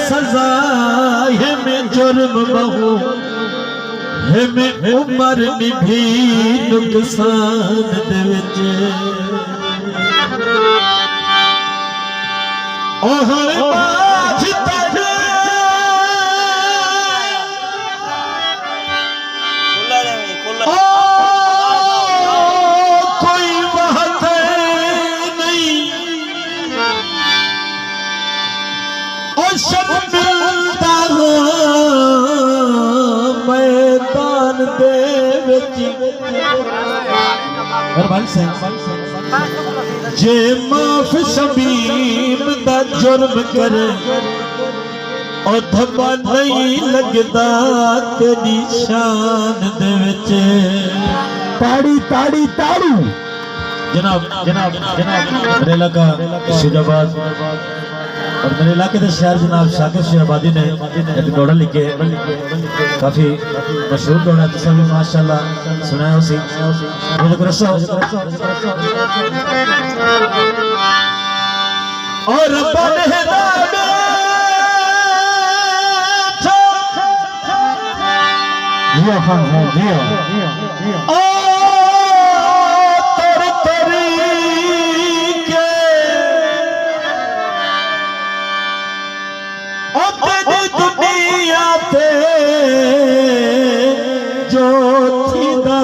सजा है में जुर्म बहु है में उमर भी नुकसान दे विच ओह बाज तड़े कोई वहद नहीं और शर्मिंदा मैदान दे विच जे माफ शमीम दा जुर्म करे और धब्बा नहीं लगदा तेरी शान दे विच ताड़ी ताड़ी ताड़ी जनाब जनाब जनाब मेरे इलाका शिजाबाद और मेरे इलाके के शहर जनाब शाकिर शहबादी ने एक दौड़ा लिखे काफी मशहूर दौड़ा तुसा भी माशाल्लाह सुनाया उसी और जिया खान है जिया दुनिया पे जो थीदा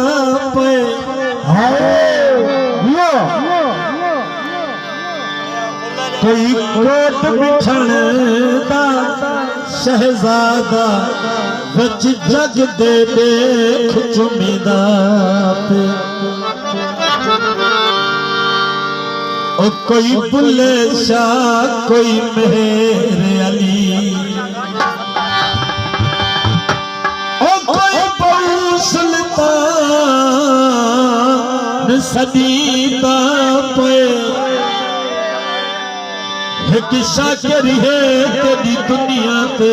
पे कोई कोट बिछण दा शहजादा विच जग दे देख चुमीदा पे ओ कोई बुल्ले शाह कोई मेरे अली ओ कोई बहु सुल्तान सदीदा पे एक शाकिर है तेरी दुनिया पे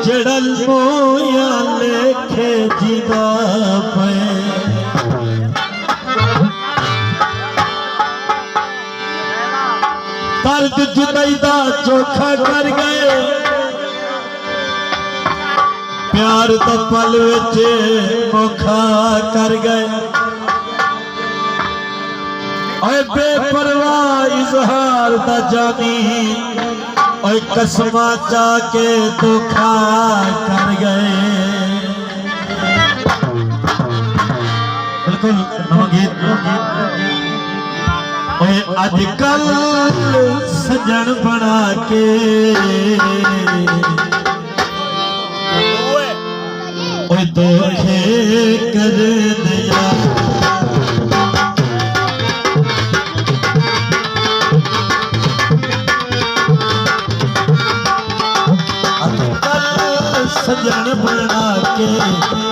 जड़ा मोया लेखे जीदा पे दर्द जुदाई दा चोखा कर गए प्यार दा पल विच मोखा कर गए ओए बेपरवाह इजहार दा जानी ओए कसमा चा के धोखा कर गए बिल्कुल नवा गीत ओए अजकल सजन बना के ओए धोखे कर दिया सजन बना के